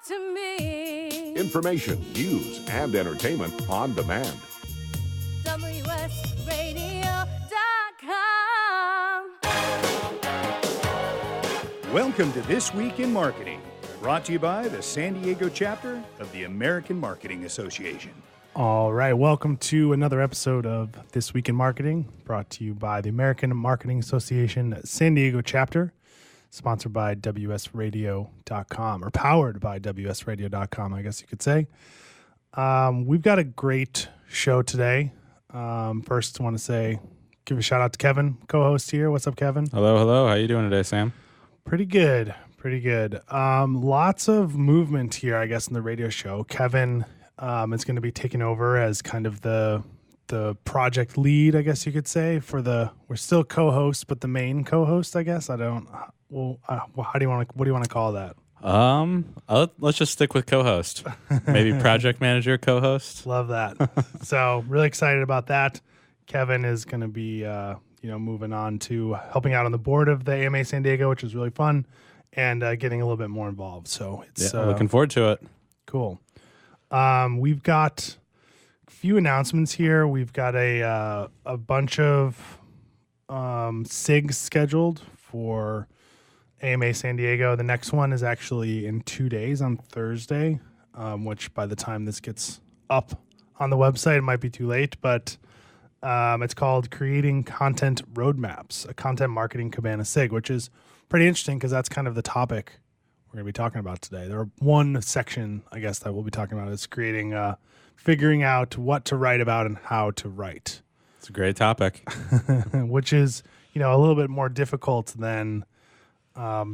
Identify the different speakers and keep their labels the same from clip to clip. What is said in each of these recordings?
Speaker 1: to me.
Speaker 2: Information, news, and entertainment on demand.
Speaker 1: WSRadio.com.
Speaker 3: Welcome to This Week in Marketing, brought to you by the San Diego chapter of the American Marketing Association.
Speaker 4: All right, welcome to another episode of This Week in Marketing, brought to you by the American Marketing Association San Diego chapter, sponsored by WSRadio.com, or powered by WSRadio.com, I guess you could say. We've got a great show today. First, I want to give a shout out to Kevin, co-host here. What's up, Kevin?
Speaker 5: Hello. How you doing today, Sam?
Speaker 4: Pretty good. Lots of movement here, I guess, in the radio show. Kevin is going to be taking over as kind of the project lead, I guess you could say. We're still co-hosts, but the main co-host, I guess. What do you want to call that?
Speaker 5: Let's just stick with co-host. Maybe project manager, co-host.
Speaker 4: Love that. So really excited about that. Kevin is going to be, moving on to helping out on the board of the AMA San Diego, which is really fun, and getting a little bit more involved. So it's
Speaker 5: looking forward to it.
Speaker 4: Cool. We've got a few announcements here. We've got a bunch of SIGs scheduled for AMA San Diego. The next one is actually in 2 days on Thursday, which by the time this gets up on the website, it might be too late, but it's called Creating Content Roadmaps, a content marketing cabana SIG, which is pretty interesting because that's kind of the topic we're going to be talking about today. There are one section, I guess, that we'll be talking about is figuring out what to write about and how to write.
Speaker 5: It's a great topic.
Speaker 4: Which is, a little bit more difficult than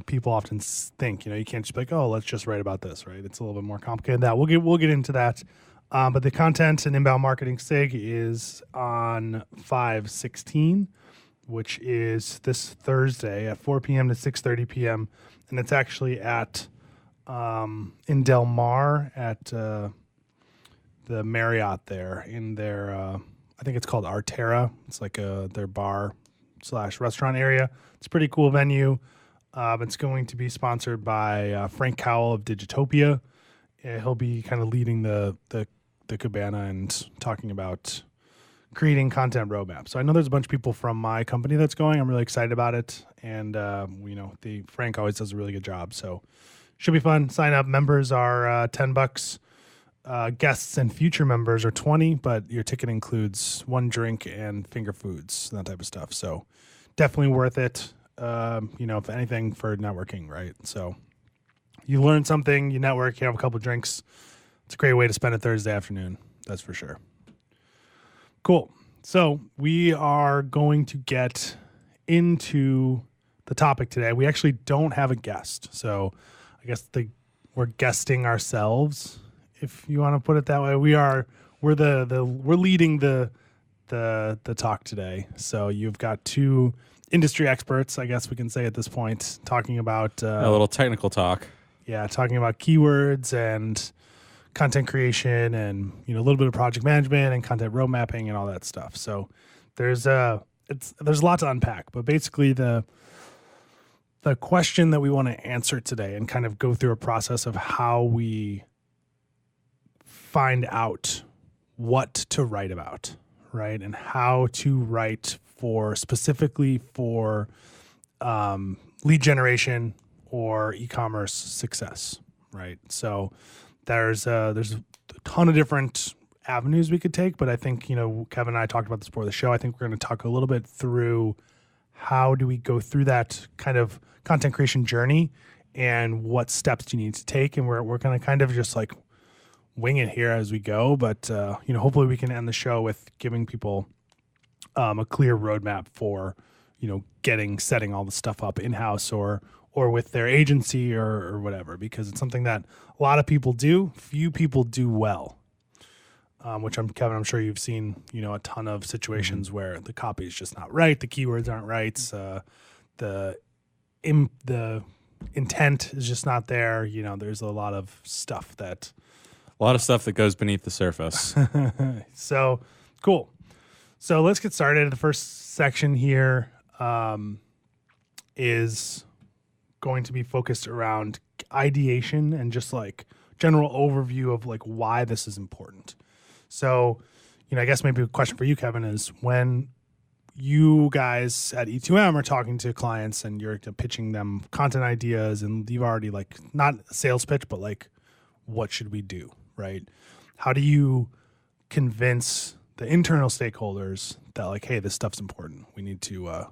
Speaker 4: people often think. You can't just be like, oh, let's just write about this, right? It's a little bit more complicated than that. We'll get into that. But the content and inbound marketing SIG is on 5/16, which is this Thursday at 4 p.m. to 6:30 p.m. And it's actually at in Del Mar at the Marriott there in their I think it's called Arterra. It's like their bar/restaurant area. It's a pretty cool venue. It's going to be sponsored by Frank Cowell of Digitopia. He'll be kind of leading the cabana and talking about creating content roadmaps. So I know there's a bunch of people from my company that's going. I'm really excited about it. And, Frank always does a really good job. So should be fun. Sign up. Members are $10. Guests and future members are $20, but your ticket includes one drink and finger foods, that type of stuff. So definitely worth it. If anything, for networking, right? So you learn something, you network, you have a couple of drinks. It's a great way to spend a Thursday afternoon. That's for sure. Cool. So we are going to get into the topic today. We actually don't have a guest. So I guess we're guesting ourselves, if you want to put it that way. We're leading the talk today. So you've got two industry experts, I guess we can say at this point, talking about
Speaker 5: a little technical talk.
Speaker 4: Yeah, talking about keywords and content creation and a little bit of project management and content road mapping and all that stuff. So there's a lot to unpack, but basically the question that we want to answer today and kind of go through a process of how we find out what to write about, right? And how to write specifically for lead generation or e-commerce success, right? So there's a ton of different avenues we could take, but I think, Kevin and I talked about this before the show. I think we're going to talk a little bit through how do we go through that kind of content creation journey and what steps do you need to take. And we're going to kind of just like wing it here as we go. But, hopefully we can end the show with giving people a clear roadmap for, setting all the stuff up in-house or with their agency or whatever, because it's something that a lot of people do, few people do well, which Kevin, I'm sure you've seen, a ton of situations where the copy is just not right. The keywords aren't right. The intent is just not there. There's a lot of stuff that
Speaker 5: goes beneath the surface.
Speaker 4: So cool. So let's get started. The first section here is going to be focused around ideation and just like general overview of like why this is important. So, I guess maybe a question for you, Kevin, is when you guys at E2M are talking to clients and you're pitching them content ideas, and you've already like not a sales pitch, but like what should we do, right? How do you convince the internal stakeholders that like, hey, this stuff's important. We need to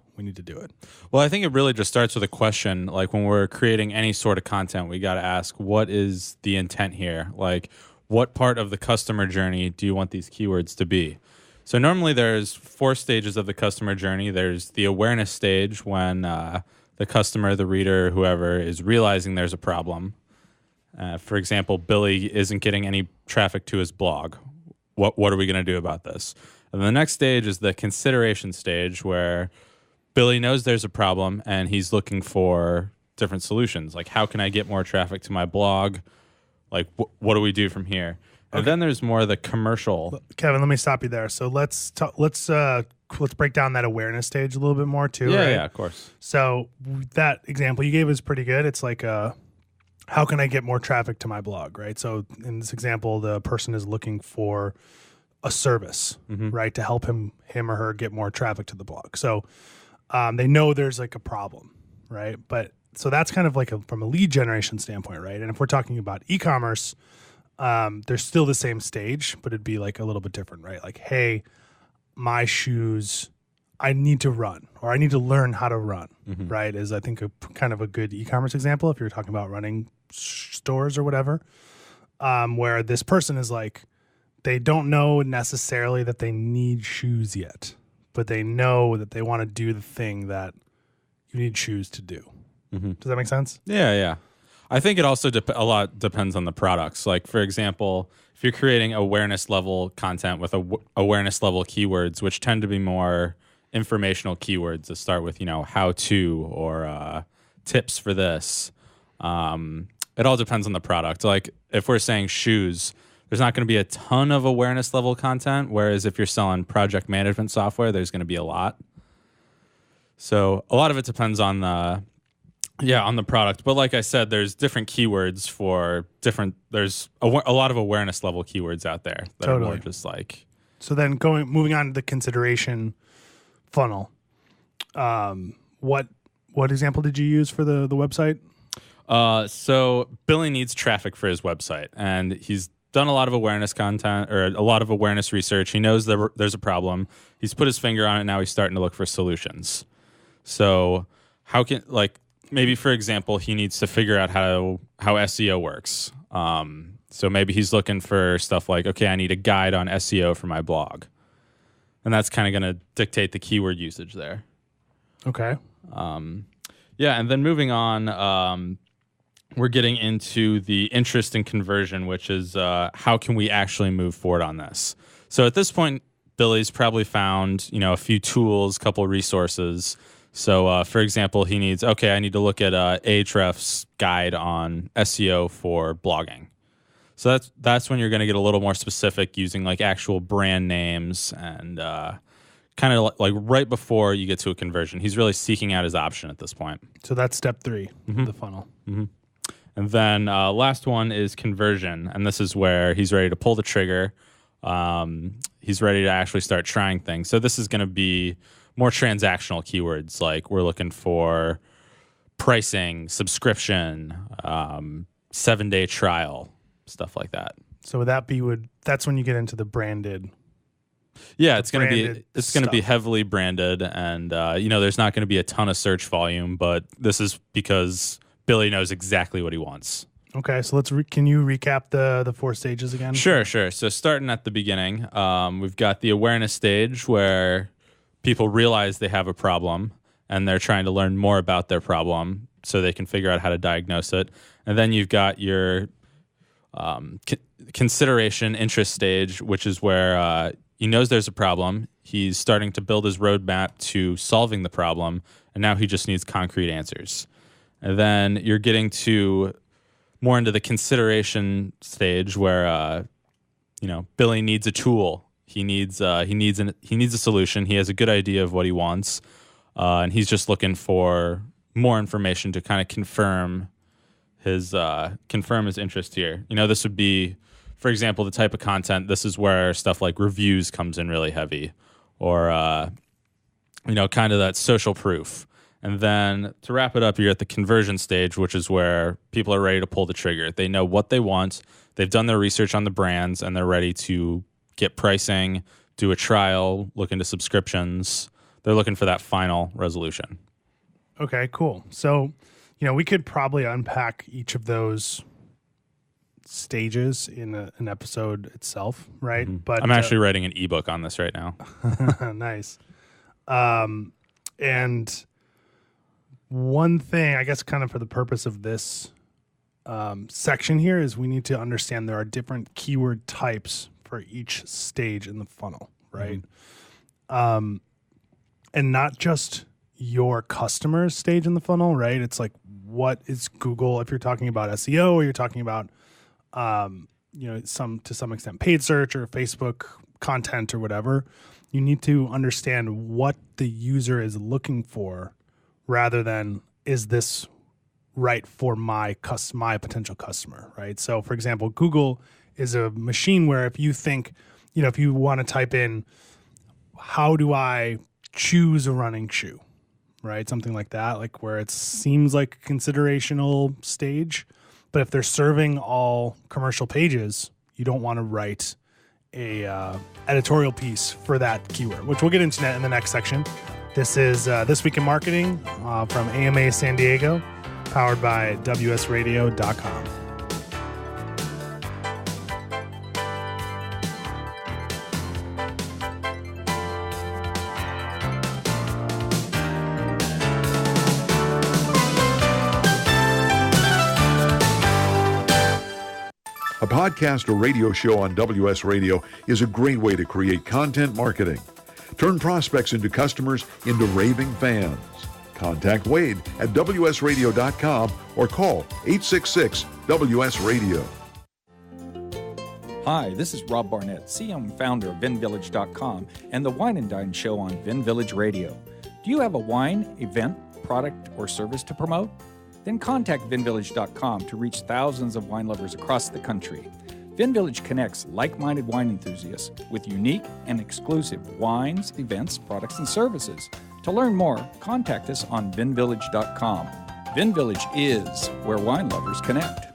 Speaker 4: do it.
Speaker 5: Well, I think it really just starts with a question. Like when we're creating any sort of content, we got to ask, what is the intent here? Like, what part of the customer journey do you want these keywords to be? So normally there's 4 stages of the customer journey. There's the awareness stage when the customer, the reader, whoever is realizing there's a problem. For example, Billy isn't getting any traffic to his blog. What are we going to do about this? And the next stage is the consideration stage where Billy knows there's a problem and he's looking for different solutions. Like, how can I get more traffic to my blog? Like, what do we do from here? And then there's more of the commercial.
Speaker 4: Kevin, let me stop you there. So let's break down that awareness stage a little bit more too.
Speaker 5: Yeah,
Speaker 4: right?
Speaker 5: yeah, of course.
Speaker 4: So that example you gave is pretty good. It's like how can I get more traffic to my blog, right? So in this example, the person is looking for a service, right, to help him or her get more traffic to the blog. So they know there's like a problem, right? But so that's kind of like from a lead generation standpoint, right? And if we're talking about e-commerce, there's still the same stage, but it'd be like a little bit different, right? Like, hey, my shoes, I need to run, or I need to learn how to run, right? Is I think a kind of a good e-commerce example if you're talking about running stores or whatever, where this person is like, they don't know necessarily that they need shoes yet, but they know that they want to do the thing that you need shoes to do. Does that make sense?
Speaker 5: Yeah, yeah. I think it also a lot depends on the products. Like, for example, if you're creating awareness level content with awareness level keywords, which tend to be more informational keywords that start with, how to or tips for this. It all depends on the product. Like, if we're saying shoes, there's not going to be a ton of awareness level content, whereas if you're selling project management software, there's going to be a lot. So a lot of it depends on on the product. But like I said, there's different keywords for different, there's a lot of awareness level keywords out there that are more just like.
Speaker 4: So then moving on to the consideration funnel, what example did you use for the website?
Speaker 5: So Billy needs traffic for his website, and he's done a lot of awareness content or a lot of awareness research. He knows there's a problem. He's put his finger on it. Now he's starting to look for solutions. So how can, like, maybe, for example, he needs to figure out how SEO works. So maybe he's looking for stuff like, okay, I need a guide on SEO for my blog. And that's kind of going to dictate the keyword usage there.
Speaker 4: Okay.
Speaker 5: And then moving on, we're getting into the interest and conversion, which is how can we actually move forward on this? So at this point, Billy's probably found, a few tools, couple resources. So, for example, he needs, I need to look at Ahrefs' guide on SEO for blogging. So that's when you're going to get a little more specific using like actual brand names and kind of like right before you get to a conversion. He's really seeking out his option at this point.
Speaker 4: So that's step 3 of the funnel.
Speaker 5: And then last one is conversion. And this is where he's ready to pull the trigger. He's ready to actually start trying things. So this is going to be more transactional keywords, like we're looking for pricing, subscription, 7-day trial, stuff like that.
Speaker 4: So would that be that's when you get into the branded?
Speaker 5: Yeah, it's going to be heavily branded, and there's not going to be a ton of search volume, but this is because Billy knows exactly what he wants.
Speaker 4: Okay, so can you recap the 4 stages again?
Speaker 5: Sure. So starting at the beginning, we've got the awareness stage where people realize they have a problem and they're trying to learn more about their problem so they can figure out how to diagnose it. And then you've got your consideration interest stage, which is where he knows there's a problem. He's starting to build his roadmap to solving the problem, and now he just needs concrete answers. And then you're getting to more into the consideration stage where Billy needs a tool. He needs a solution. He has a good idea of what he wants, and he's just looking for more information to kind of confirm confirm his interest here. This would be, for example, the type of content. This is where stuff like reviews comes in really heavy, or kind of that social proof. And then to wrap it up, you're at the conversion stage, which is where people are ready to pull the trigger. They know what they want. They've done their research on the brands, and they're ready to get pricing, do a trial, look into subscriptions. They're looking for that final resolution.
Speaker 4: Okay, cool. So, we could probably unpack each of those stages in an episode itself, right?
Speaker 5: Mm-hmm.
Speaker 4: But
Speaker 5: I'm actually writing an ebook on this right now.
Speaker 4: Nice. And one thing, I guess, kind of for the purpose of this section here, is we need to understand there are different keyword types for each stage in the funnel, right? Mm-hmm. And not just your customer's stage in the funnel, right? It's like, what is Google, if you're talking about SEO, or you're talking about to some extent paid search or Facebook content or whatever, you need to understand what the user is looking for, rather than, is this right for my potential customer, right? So for example, Google is a machine where if you think, if you want to type in, how do I choose a running shoe, right? Something like that, like where it seems like a considerational stage. But if they're serving all commercial pages, you don't want to write a editorial piece for that keyword, which we'll get into in the next section. This is This Week in Marketing from AMA San Diego, powered by WSRadio.com.
Speaker 2: A podcast or radio show on WS Radio is a great way to create content marketing. Turn prospects into customers into raving fans. Contact Wade at WSRadio.com or call 866-WS-RADIO.
Speaker 6: Hi, this is Rob Barnett, CEO and founder of VinVillage.com and the Wine and Dine show on VinVillage Radio. Do you have a wine, event, product, or service to promote? Then contact VinVillage.com to reach thousands of wine lovers across the country. VinVillage connects like-minded wine enthusiasts with unique and exclusive wines, events, products, and services. To learn more, contact us on VinVillage.com. VinVillage is where wine lovers connect.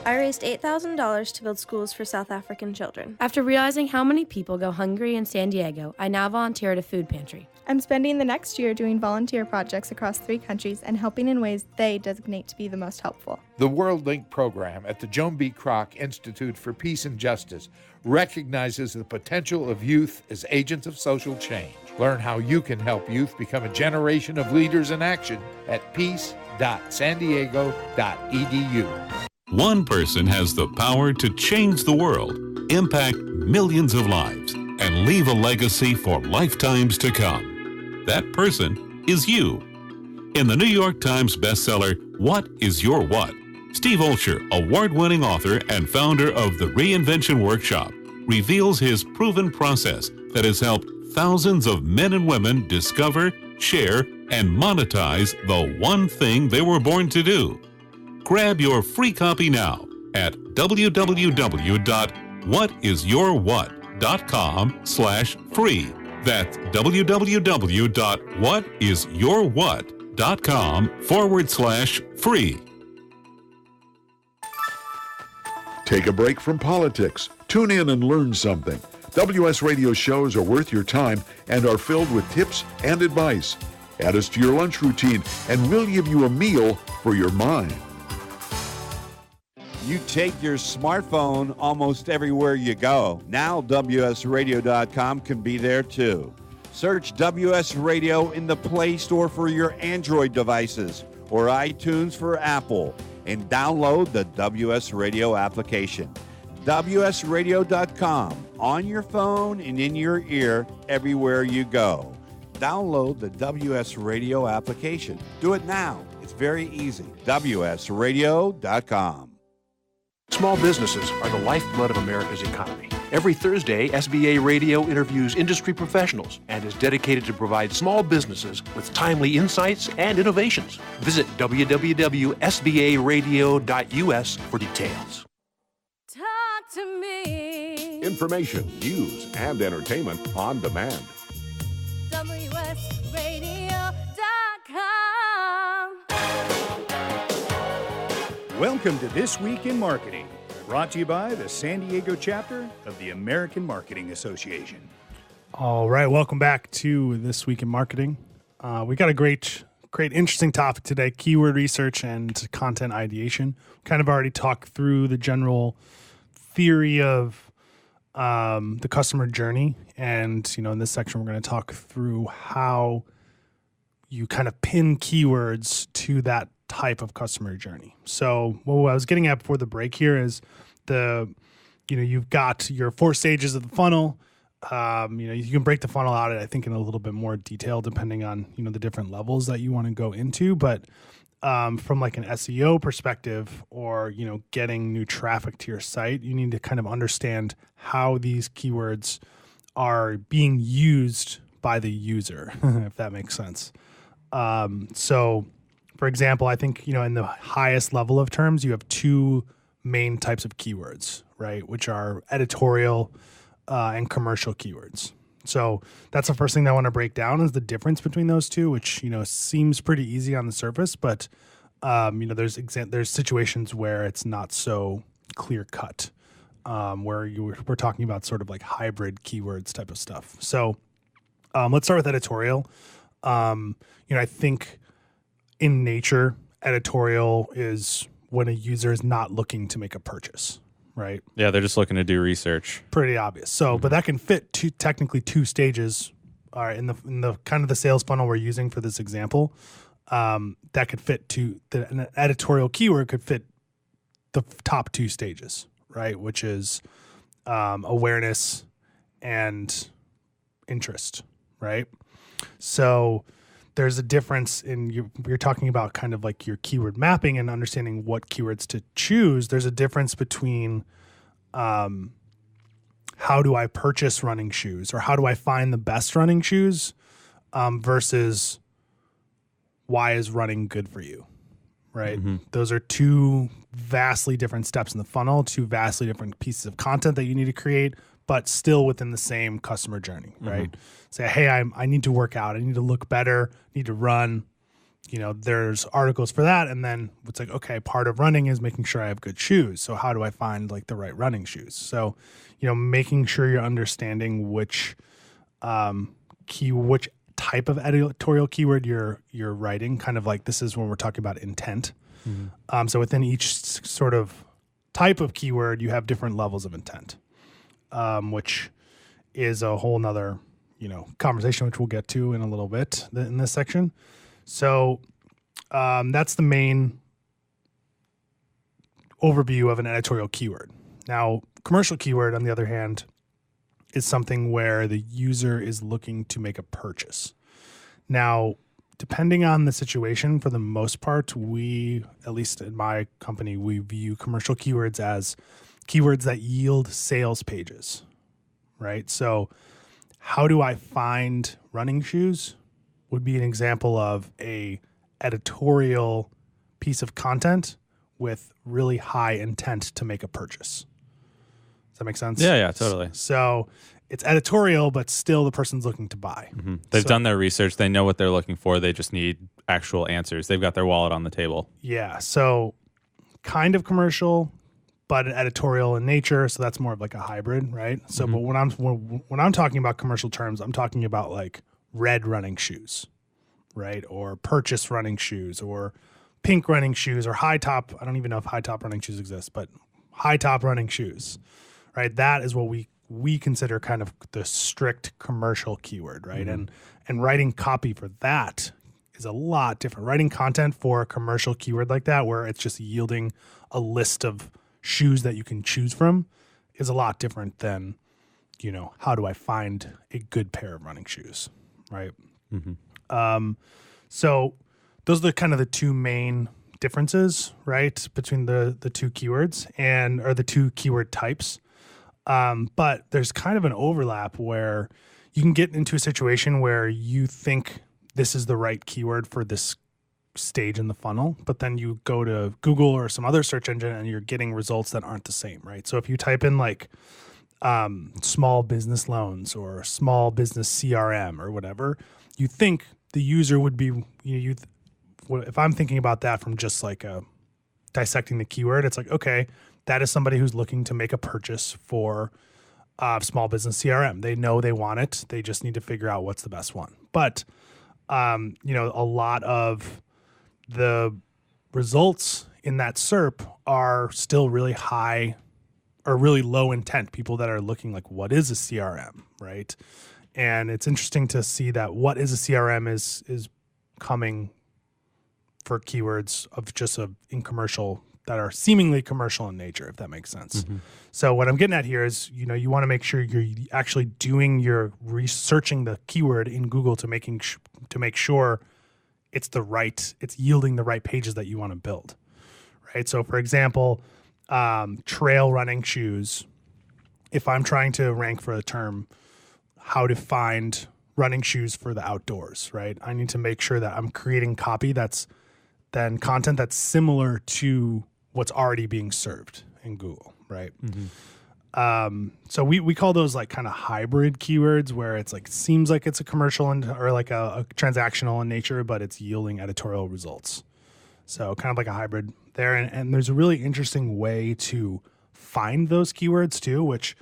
Speaker 1: I raised $8,000 to build schools for South African children.
Speaker 7: After realizing how many people go hungry in San Diego, I now volunteer at a food pantry.
Speaker 8: I'm spending the next year doing volunteer projects across 3 countries and helping in ways they designate to be the most helpful.
Speaker 9: The World Link program at the Joan B. Kroc Institute for Peace and Justice recognizes the potential of youth as agents of social change. Learn how you can help youth become a generation of leaders in action at peace.sandiego.edu.
Speaker 10: One person has the power to change the world, impact millions of lives, and leave a legacy for lifetimes to come. That person is you. In the New York Times bestseller, What is Your What? Steve Olsher, award-winning author and founder of the Reinvention Workshop, reveals his proven process that has helped thousands of men and women discover, share, and monetize the one thing they were born to do. Grab your free copy now at www.whatisyourwhat.com/free. That's www.whatisyourwhat.com/free.
Speaker 2: Take a break from politics. Tune in and learn something. WS Radio shows are worth your time and are filled with tips and advice. Add us to your lunch routine and we'll give you a meal for your mind.
Speaker 11: You take your smartphone almost everywhere you go. Now WSRadio.com can be there too. Search WS Radio in the Play Store for your Android devices or iTunes for Apple and download the WS Radio application. WSRadio.com on your phone and in your ear everywhere you go. Download the WS Radio application. Do it now. It's very easy. WSRadio.com.
Speaker 12: Small businesses are the lifeblood of America's economy. Every Thursday, SBA Radio interviews industry professionals and is dedicated to provide small businesses with timely insights and innovations. Visit www.sbaradio.us for details.
Speaker 13: Talk to me.
Speaker 14: Information, news, and entertainment on demand.
Speaker 13: WSRadio.com.
Speaker 3: Welcome to This Week in Marketing, brought to you by the San Diego chapter of the American Marketing Association.
Speaker 4: All right, welcome back to This Week in Marketing. We got a great, interesting topic today, keyword research and content ideation. Kind of already talked through the general theory of the customer journey. And, in this section, we're going to talk through how you kind of pin keywords to that type of customer journey. So what I was getting at before the break here is you've got your 4 stages of the funnel. You can break the funnel out, I think, in a little bit more detail depending on, the different levels that you want to go into. But from like an SEO perspective or, getting new traffic to your site, you need to kind of understand how these keywords are being used by the user, if that makes sense. So for example, I think, in the highest level of terms, you have 2 main types of keywords, right? Which are editorial and commercial keywords. So that's the first thing that I want to break down is the difference between those two, which, seems pretty easy on the surface, but, there's situations where it's not so clear cut, where we're talking about sort of like hybrid keywords type of stuff. So let's start with editorial. I think in nature, editorial is when a user is not looking to make a purchase, right?
Speaker 5: Yeah, they're just looking to do research.
Speaker 4: Pretty obvious. So, but that can fit technically 2 stages in the kind of the sales funnel we're using for this example. That could fit an editorial keyword could fit the top 2 stages, right? Which is awareness and interest, right? So there's a difference in you're talking about kind of like your keyword mapping and understanding what keywords to choose. There's a difference between how do I purchase running shoes or how do I find the best running shoes versus why is running good for you, right? Mm-hmm. Those are 2 vastly different steps in the funnel, 2 vastly different pieces of content that you need to create, but still within the same customer journey, right? Mm-hmm. Say, hey, I need to work out. I need to look better, need to run. There's articles for that. And then it's like, okay, part of running is making sure I have good shoes. So how do I find like the right running shoes? So, making sure you're understanding which type of editorial keyword you're writing, kind of like this is when we're talking about intent. Mm-hmm. So within each sort of type of keyword, you have different levels of intent. Which is a whole nother, conversation, which we'll get to in a little bit in this section. So that's the main overview of an editorial keyword. Now, commercial keyword, on the other hand, is something where the user is looking to make a purchase. Now, depending on the situation, for the most part, we, at least in my company, we view commercial keywords as keywords that yield sales pages, right? So how do I find running shoes would be an example of a editorial piece of content with really high intent to make a purchase. Does that make sense?
Speaker 5: Yeah, totally.
Speaker 4: So it's editorial, but still the person's looking to buy.
Speaker 5: Mm-hmm. They've done their research. They know what they're looking for. They just need actual answers. They've got their wallet on the table.
Speaker 4: Yeah, so kind of commercial, but editorial in nature, so that's more of like a hybrid, right? So, mm-hmm. But when I'm talking about commercial terms, I'm talking about like red running shoes, right? Or purchase running shoes, or pink running shoes, or high top. I don't even know if high top running shoes exist, but high top running shoes, right? That is what we consider kind of the strict commercial keyword, right? Mm-hmm. And writing copy for that is a lot different. Writing content for a commercial keyword like that, where it's just yielding a list of shoes that you can choose from, is a lot different than, how do I find a good pair of running shoes, right? Mm-hmm. So those are kind of the 2 main differences, right, between the 2 keywords or the 2 keyword types. But there's kind of an overlap where you can get into a situation where you think this is the right keyword for this stage in the funnel, but then you go to Google or some other search engine and you're getting results that aren't the same, right? So if you type in like small business loans or small business CRM or whatever, you think the user would be, if I'm thinking about that from just like dissecting the keyword, it's like, okay, that is somebody who's looking to make a purchase for small business CRM. They know they want it. They just need to figure out what's the best one. But, a lot of the results in that SERP are still really high or really low intent, people that are looking like, what is a CRM, right? And it's interesting to see that what is a CRM is coming for keywords of just in commercial that are seemingly commercial in nature, if that makes sense. Mm-hmm. So what I'm getting at here is, you want to make sure you're actually doing your researching the keyword in Google to make sure it's yielding the right pages that you want to build, right? So for example, trail running shoes, if I'm trying to rank for a term, how to find running shoes for the outdoors, right? I need to make sure that I'm creating content that's similar to what's already being served in Google, right? Mm-hmm. So we call those like kind of hybrid keywords, where it's like seems like it's a commercial or like a transactional in nature, but it's yielding editorial results. So kind of like a hybrid there. And there's a really interesting way to find those keywords too, which,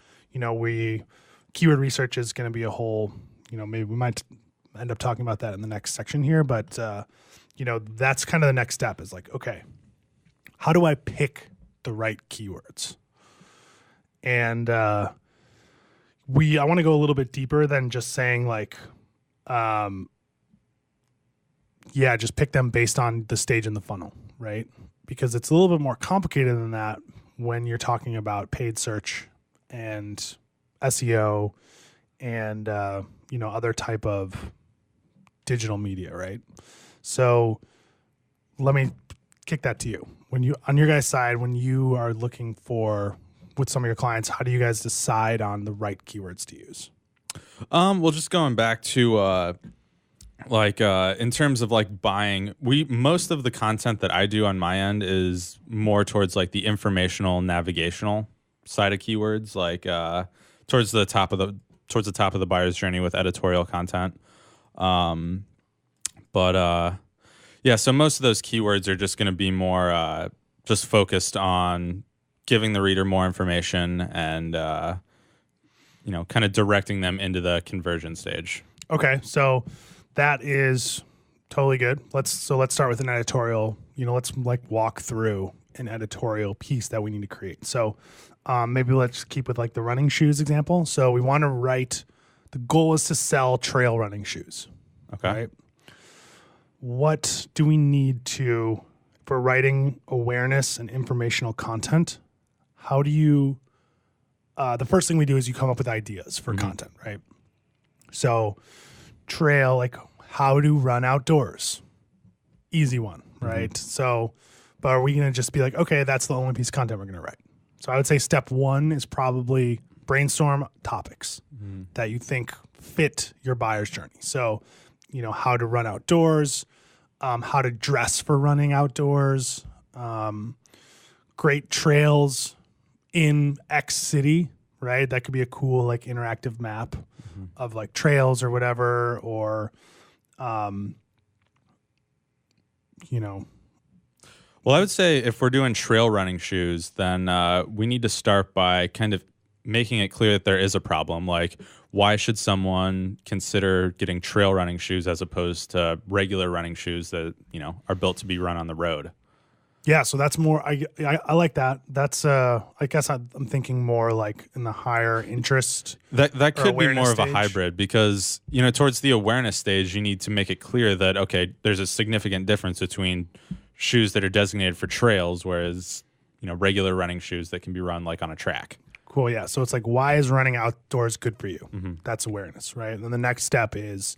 Speaker 4: keyword research is going to be a whole, maybe we might end up talking about that in the next section here, but, that's kind of the next step is like, okay, how do I pick the right keywords? And I want to go a little bit deeper than just saying like, just pick them based on the stage in the funnel, right? Because it's a little bit more complicated than that when you're talking about paid search and SEO and, other type of digital media, right? So let me kick that to you. On your guys' side, when you are looking with some of your clients, how do you guys decide on the right keywords to use?
Speaker 5: Well, just going back to in terms of like buying, most of the content that I do on my end is more towards like the informational, navigational side of keywords, like towards the top of the buyer's journey with editorial content. So most of those keywords are just going to be more just focused on giving the reader more information and, kind of directing them into the conversion stage.
Speaker 4: Okay, so that is totally good. Let's start with an editorial. Let's like walk through an editorial piece that we need to create. So maybe let's keep with like the running shoes example. So we want to write, the goal is to sell trail running shoes.
Speaker 5: Okay.
Speaker 4: Right? What do we need for writing awareness and informational content? How do you, the first thing we do is you come up with ideas for content, right? So trail, like how to run outdoors. Easy one, right? Mm-hmm. So, but are we going to just be like, okay, that's the only piece of content we're going to write? So I would say step one is probably brainstorm topics that you think fit your buyer's journey. So, how to run outdoors, how to dress for running outdoors, great trails in X city, right? That could be a cool like interactive map of like trails or whatever, or,
Speaker 5: Well, I would say if we're doing trail running shoes, then we need to start by kind of making it clear that there is a problem. Like, why should someone consider getting trail running shoes as opposed to regular running shoes that, are built to be run on the road?
Speaker 4: Yeah, so that's more, I like that. That's, I guess I'm thinking more like in the higher interest.
Speaker 5: That could be more of
Speaker 4: stage.
Speaker 5: A hybrid because, towards the awareness stage, you need to make it clear that, okay, there's a significant difference between shoes that are designated for trails, whereas, regular running shoes that can be run like on a track.
Speaker 4: Cool, yeah. So it's like, why is running outdoors good for you? Mm-hmm. That's awareness, right? And then the next step is,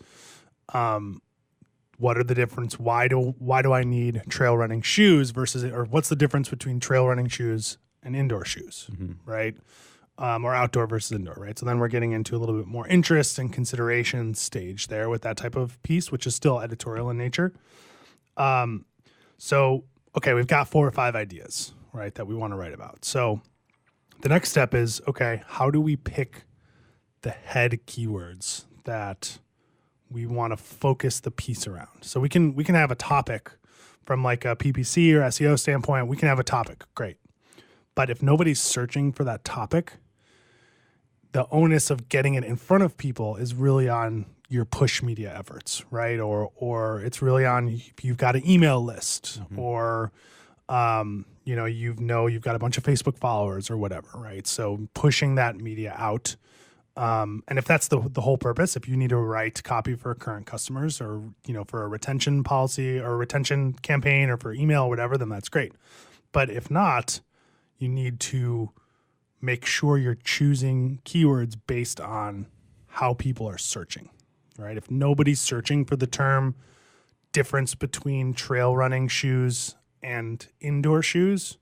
Speaker 4: what are the difference? Why do I need trail running shoes or what's the difference between trail running shoes and indoor shoes, right? or outdoor versus indoor, right? So then we're getting into a little bit more interest and consideration stage there with that type of piece, which is still editorial in nature. So, okay, we've got 4 or 5 ideas, right, that we want to write about. So the next step is, okay, how do we pick the head keywords that we want to focus the piece around? So we can have a topic from like a PPC or SEO standpoint. We can have a topic, great. But if nobody's searching for that topic, the onus of getting it in front of people is really on your push media efforts, right? Or it's really on if you've got an email list, or you've got a bunch of Facebook followers or whatever, right? So pushing that media out. And if that's the whole purpose, if you need to write copy for current customers, or for a retention policy or a retention campaign, or for email or whatever, then that's great. But if not, you need to make sure you're choosing keywords based on how people are searching, right? If nobody's searching for the term difference between trail running shoes and indoor shoes,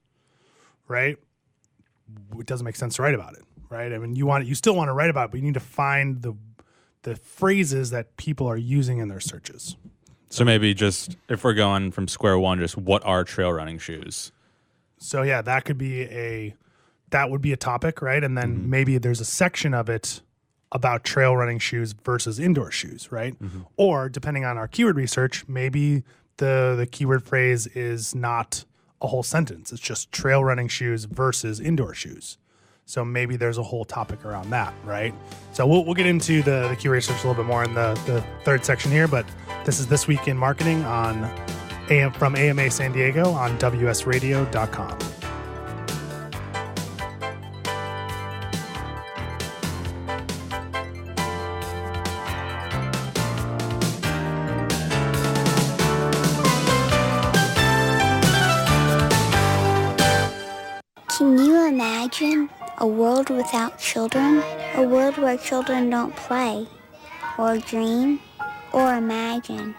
Speaker 4: right, it doesn't make sense to write about it, right? I mean, you still want to write about it, but you need to find the phrases that people are using in their searches.
Speaker 5: So maybe just, if we're going from square one, just what are trail running shoes?
Speaker 4: So yeah, that would be a topic, right? And then maybe there's a section of it about trail running shoes versus indoor shoes, right? Or depending on our keyword research, maybe the keyword phrase is not a whole sentence. It's just trail running shoes versus indoor shoes. So maybe there's a whole topic around that, right? So we'll get into the keyword research a little bit more in the third section here, but this is This Week in Marketing from AMA San Diego on WSRadio.com.
Speaker 15: Can you imagine a world without children? A world where children don't play, or dream, or imagine?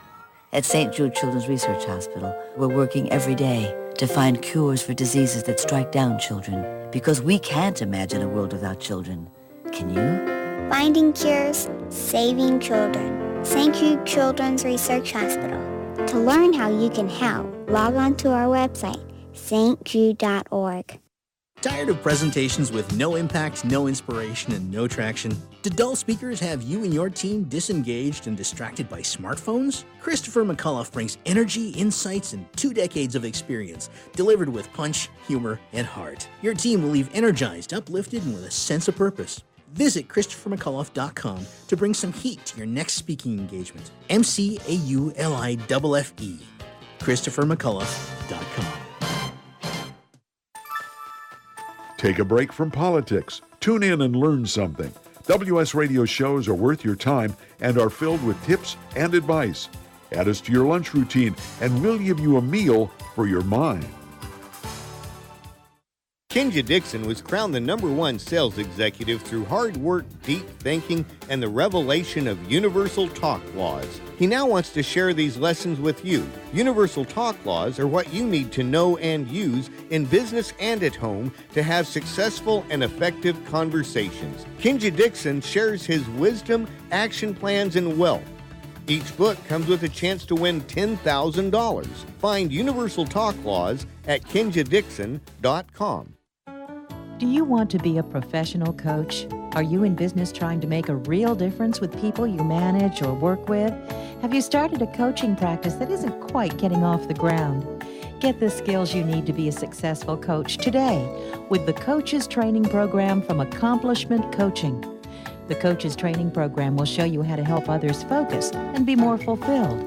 Speaker 16: At St. Jude Children's Research Hospital, we're working every day to find cures for diseases that strike down children, because we can't imagine a world without children. Can you?
Speaker 15: Finding cures, saving children. St. Jude Children's Research Hospital. To learn how you can help, log on to our website, stjude.org.
Speaker 17: Tired of presentations with no impact, no inspiration, and no traction? Do dull speakers have you and your team disengaged and distracted by smartphones? Christopher McCullough brings energy, insights, and 2 decades of experience, delivered with punch, humor, and heart. Your team will leave energized, uplifted, and with a sense of purpose. Visit ChristopherMcCullough.com to bring some heat to your next speaking engagement. MCAULIFFE. ChristopherMcCullough.com.
Speaker 2: Take a break from politics. Tune in and learn something. WS Radio shows are worth your time and are filled with tips and advice. Add us to your lunch routine, and we'll give you a meal for your mind.
Speaker 18: Kenja Dixon was crowned the #1 sales executive through hard work, deep thinking, and the revelation of Universal Talk Laws. He now wants to share these lessons with you. Universal Talk Laws are what you need to know and use in business and at home to have successful and effective conversations. Kenja Dixon shares his wisdom, action plans, and wealth. Each book comes with a chance to win $10,000. Find Universal Talk Laws at kenjadixon.com.
Speaker 19: Do you want to be a professional coach? Are you in business trying to make a real difference with people you manage or work with? Have you started a coaching practice that isn't quite getting off the ground? Get the skills you need to be a successful coach today with the Coaches Training Program from Accomplishment Coaching. The Coaches Training Program will show you how to help others focus and be more fulfilled.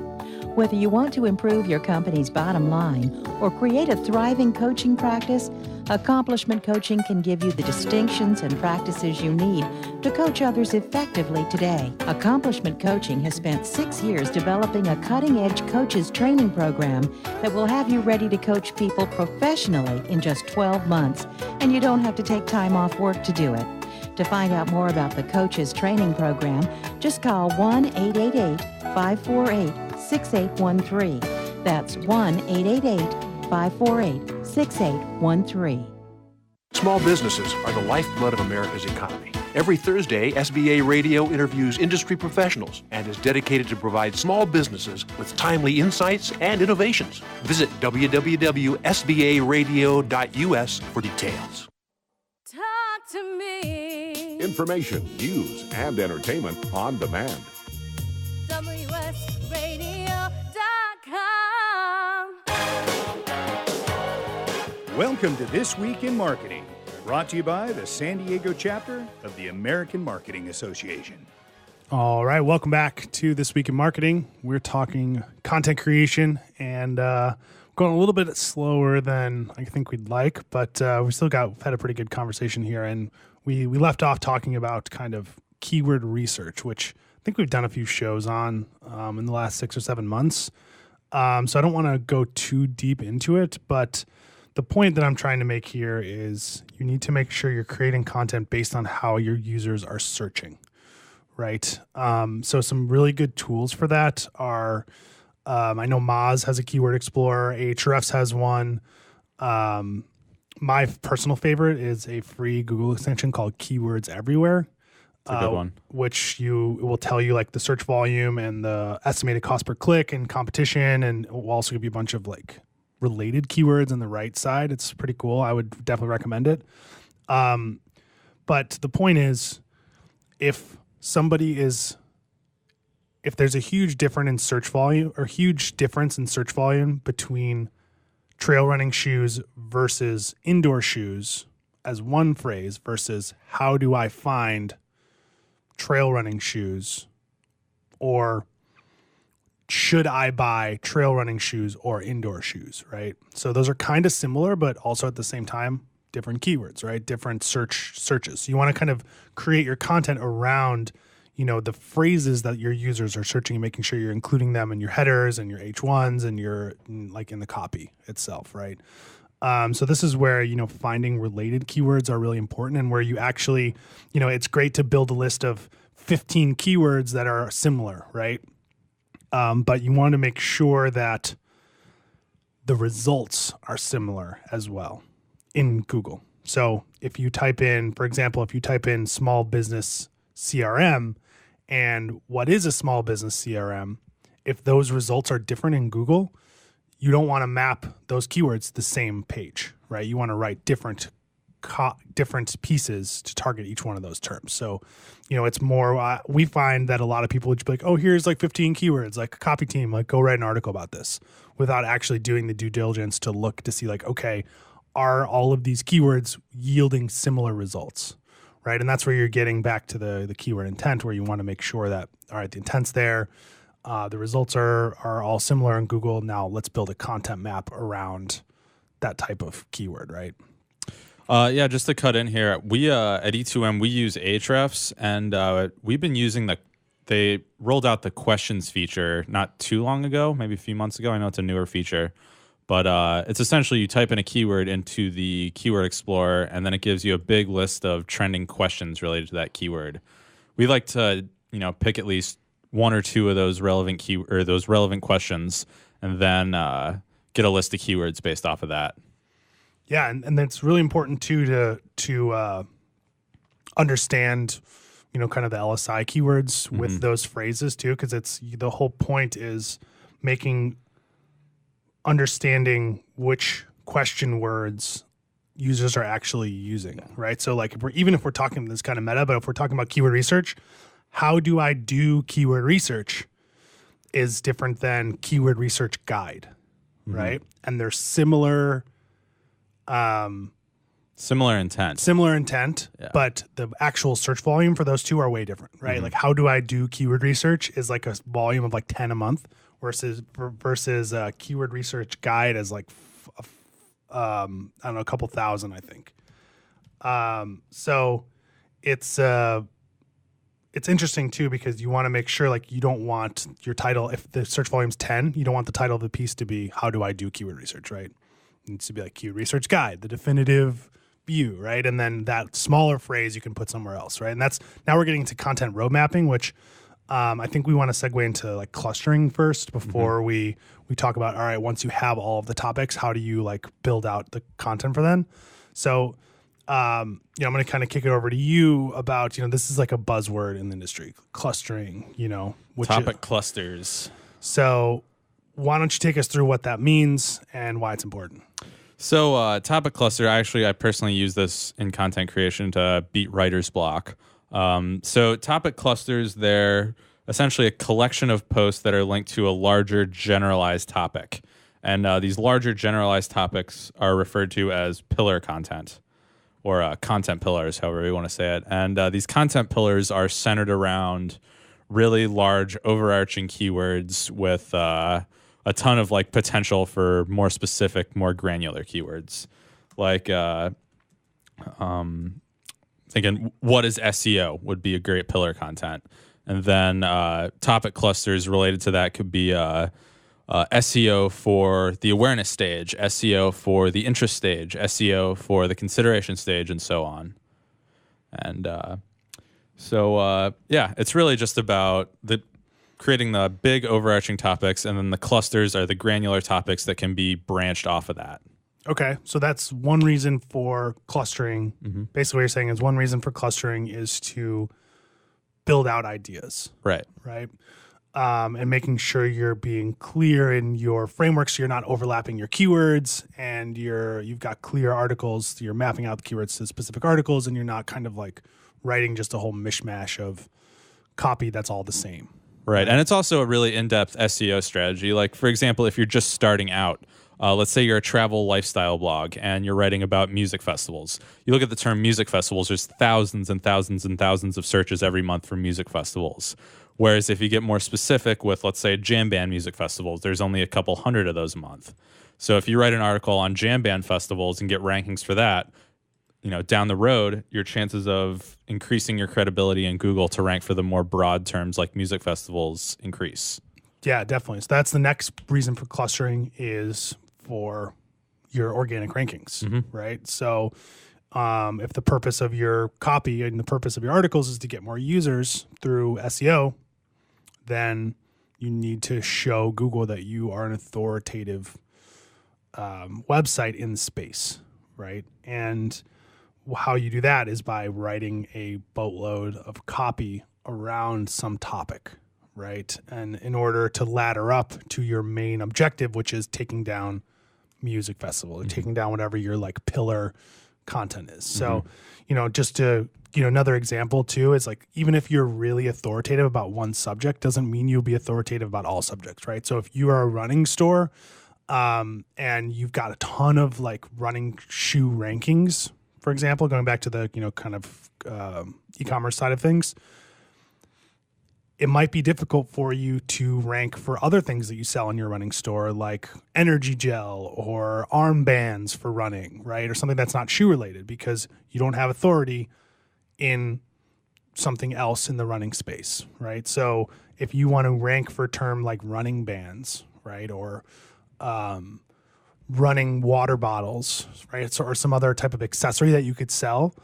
Speaker 19: Whether you want to improve your company's bottom line or create a thriving coaching practice, Accomplishment Coaching can give you the distinctions and practices you need to coach others effectively today. Accomplishment Coaching has spent 6 years developing a cutting-edge coaches training program that will have you ready to coach people professionally in just 12 months, and you don't have to take time off work to do it. To find out more about the Coaches Training Program, just call 1-888-548-6813. That's 1-888-548-6813.
Speaker 12: Small businesses are the lifeblood of America's economy. Every Thursday, SBA Radio interviews industry professionals and is dedicated to provide small businesses with timely insights and innovations. Visit www.sbaradio.us for details.
Speaker 13: Talk to me.
Speaker 14: Information, news, and entertainment on demand.
Speaker 13: WSRadio.com.
Speaker 3: Welcome to This Week in Marketing, brought to you by the San Diego chapter of the American Marketing Association.
Speaker 4: All right, welcome back to This Week in Marketing. We're talking content creation and going a little bit slower than I think we'd like, but we still had a pretty good conversation here. And we left off talking about kind of keyword research, which I think we've done a few shows on in the last 6 or 7 months. So I don't want to go too deep into it, but the point that I'm trying to make here is you need to make sure you're creating content based on how your users are searching, right? So some really good tools for that are, I know Moz has a keyword explorer, Ahrefs has one. My personal favorite is a free Google extension called Keywords Everywhere.
Speaker 5: It's a good one.
Speaker 4: Which it will tell you like the search volume and the estimated cost per click and competition, and it will also give you a bunch of like related keywords on the right side. It's pretty cool. I would definitely recommend it. But the point is, if there's a huge difference in search volume between trail running shoes versus indoor shoes as one phrase versus how do I find trail running shoes, or should I buy trail running shoes or indoor shoes, right? So those are kind of similar, but also at the same time, different keywords, right? Different searches. So you want to kind of create your content around, the phrases that your users are searching and making sure you're including them in your headers and your H1s and your like in the copy itself, right? So this is where, finding related keywords are really important, and where you actually, it's great to build a list of 15 keywords that are similar, right? But you want to make sure that the results are similar as well in Google. So if you type in, for example, small business CRM and what is a small business CRM, if those results are different in Google, you don't want to map those keywords to the same page, right? You want to write different pieces to target each one of those terms. So, it's more, we find that a lot of people would just be like, oh, here's like 15 keywords, like a copy team, like go write an article about this, without actually doing the due diligence to look to see like, okay, are all of these keywords yielding similar results, right? And that's where you're getting back to the keyword intent, where you want to make sure that, all right, the intent's there, the results are all similar in Google. Now let's build a content map around that type of keyword, right?
Speaker 5: Yeah, just to cut in here, we at E2M, we use Ahrefs, and we've been using they rolled out the questions feature not too long ago, maybe a few months ago. I know it's a newer feature, but it's essentially you type in a keyword into the Keyword Explorer, and then it gives you a big list of trending questions related to that keyword. We like to, pick at least one or two of those relevant relevant questions, and then get a list of keywords based off of that.
Speaker 4: Yeah, and it's really important too to understand, kind of the LSI keywords with those phrases too, because the whole point is understanding which question words users are actually using, right? So like if we're talking this kind of meta, but if we're talking about keyword research, how do I do keyword research is different than keyword research guide, right? And they're similar.
Speaker 5: Similar intent,
Speaker 4: yeah. But the actual search volume for those two are way different, right? Like how do I do keyword research is like a volume of like 10 a month versus keyword research guide is like, I don't know, a couple thousand, I think. So it's interesting too, because you want to make sure like you don't want your title, if the search volume's 10, you don't want the title of the piece to be, how do I do keyword research, right? It needs to be like keyword research guide, the definitive view, right? And then that smaller phrase you can put somewhere else, right? And now we're getting to content road mapping, which I think we want to segue into like clustering first before we talk about, all right, once you have all of the topics, how do you like build out the content for them? So I'm going to kind of kick it over to you about, this is like a buzzword in the industry, clustering,
Speaker 5: Topic clusters.
Speaker 4: So why don't you take us through what that means and why it's important?
Speaker 5: So topic cluster, I personally use this in content creation to beat writer's block. So topic clusters, they're essentially a collection of posts that are linked to a larger generalized topic. And these larger generalized topics are referred to as pillar content, or content pillars, however you want to say it. And these content pillars are centered around really large overarching keywords with a ton of like potential for more specific, more granular keywords. Like thinking, what is SEO would be a great pillar content. And then topic clusters related to that could be SEO for the awareness stage, SEO for the interest stage, SEO for the consideration stage, and so on. And it's really just about creating the big overarching topics, and then the clusters are the granular topics that can be branched off of that.
Speaker 4: Okay, so that's one reason for clustering.
Speaker 5: Mm-hmm.
Speaker 4: Basically, what you're saying is one reason for clustering is to build out ideas.
Speaker 5: Right.
Speaker 4: And making sure you're being clear in your framework, so you're not overlapping your keywords, and you've got clear articles. You're mapping out the keywords to specific articles, and you're not kind of like writing just a whole mishmash of copy that's all the same.
Speaker 5: Right, and it's also a really in-depth SEO strategy. Like, for example, if you're just starting out, let's say you're a travel lifestyle blog and you're writing about music festivals. You look at the term music festivals, there's thousands and thousands and thousands of searches every month for music festivals. Whereas if you get more specific with, let's say, jam band music festivals, there's only a couple hundred of those a month. So if you write an article on jam band festivals and get rankings for that, down the road, your chances of increasing your credibility in Google to rank for the more broad terms like music festivals increase.
Speaker 4: Yeah, definitely. So that's the next reason for clustering, is for your organic rankings, right? So if the purpose of your copy and the purpose of your articles is to get more users through SEO, then you need to show Google that you are an authoritative website in the space, right? And how you do that is by writing a boatload of copy around some topic, right? And in order to ladder up to your main objective, which is taking down music festival or taking down whatever your like pillar content is. So, just to, another example too is like, even if you're really authoritative about one subject, doesn't mean you'll be authoritative about all subjects, right? So if you are a running store and you've got a ton of like running shoe rankings, for example, going back to the, kind of e-commerce side of things, it might be difficult for you to rank for other things that you sell in your running store, like energy gel or armbands for running, right? Or something that's not shoe related, because you don't have authority in something else in the running space, right? So if you want to rank for a term like running bands, right? Or running water bottles, right? So, or some other type of accessory that you could sell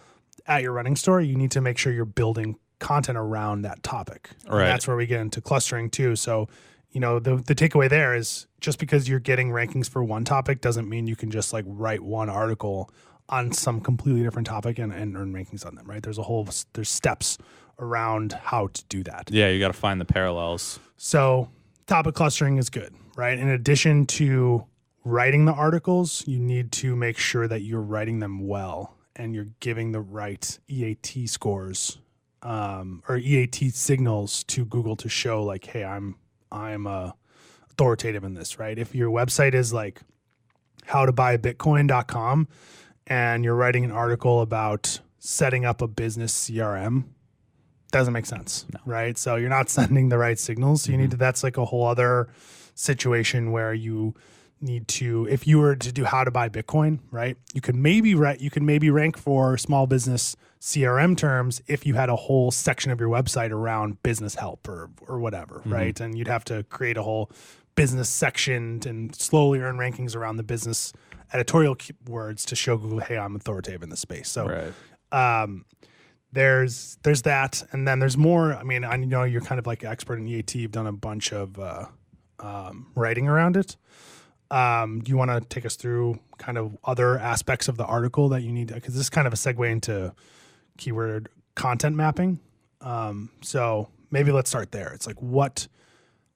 Speaker 4: at your running store, you need to make sure you're building content around that topic.
Speaker 5: Right.
Speaker 4: And that's where we get into clustering too. So, the takeaway there is, just because you're getting rankings for one topic doesn't mean you can just like write one article on some completely different topic and earn rankings on them, right? There's steps around how to do that.
Speaker 5: Yeah, you got to find the parallels.
Speaker 4: So topic clustering is good, right? In addition to writing the articles, you need to make sure that you're writing them well and you're giving the right EAT scores or EAT signals to Google to show like, hey, I'm authoritative in this, right? If your website is like howtobuyabitcoin.com and you're writing an article about setting up a business CRM, doesn't make sense, right? So you're not sending the right signals. So you need to, that's like a whole other situation where you need to, if you were to do how to buy Bitcoin, right? You could maybe rank for small business CRM terms if you had a whole section of your website around business help or whatever, right? And you'd have to create a whole business section and slowly earn rankings around the business editorial words to show Google, hey, I'm authoritative in this space. So there's that. And then there's more. I mean, I know you're kind of like an expert in EAT. You've done a bunch of writing around it. Do you want to take us through kind of other aspects of the article that you need? Because this is kind of a segue into keyword content mapping. So maybe let's start there. It's like,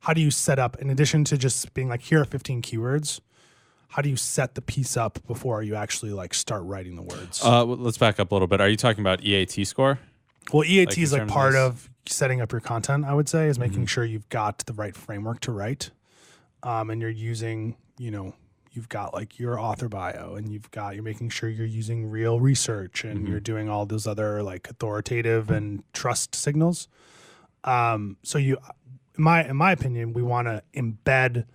Speaker 4: how do you set up, in addition to just being like, here are 15 keywords, how do you set the piece up before you actually like start writing the words?
Speaker 5: Let's back up a little bit. Are you talking about EAT score?
Speaker 4: Well, EAT is like part of setting up your content, I would say, is making sure you've got the right framework to write. And you're using, you've got like your author bio, and you're making sure you're using real research, and you're doing all those other like authoritative and trust signals. So in my opinion, we want to embed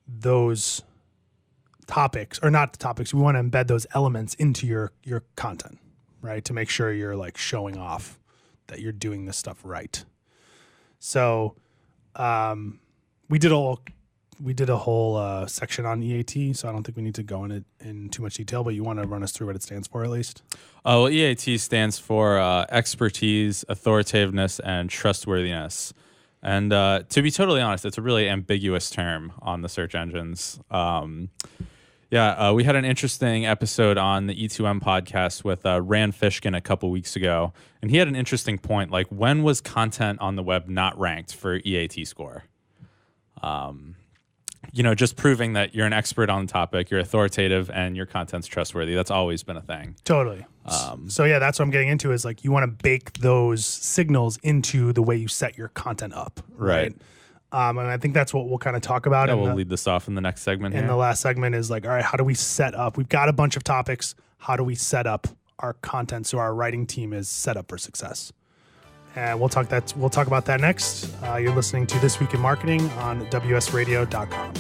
Speaker 4: those topics, or not the topics. We want to embed those elements into your content, right? To make sure you're like showing off that you're doing this stuff right. So, we did a whole section on EAT, so I don't think we need to go in too much detail, but you want to run us through what it stands for at least?
Speaker 5: Well, EAT stands for expertise, authoritativeness, and trustworthiness. And to be totally honest, it's a really ambiguous term on the search engines. We had an interesting episode on the E2M podcast with Rand Fishkin a couple weeks ago, and he had an interesting point, like when was content on the web not ranked for EAT score? Just proving that you're an expert on the topic, you're authoritative, and your content's trustworthy. That's always been a thing.
Speaker 4: Totally. So yeah, that's what I'm getting into, is like you want to bake those signals into the way you set your content up. Right. And I think that's what we'll kind of talk about.
Speaker 5: Yeah, we'll lead this off in the next segment here.
Speaker 4: In the last segment is like, all right, how do we set up? We've got a bunch of topics. How do we set up our content so our writing team is set up for success? And we'll talk about that next. You're listening to This Week in Marketing on WSRadio.com.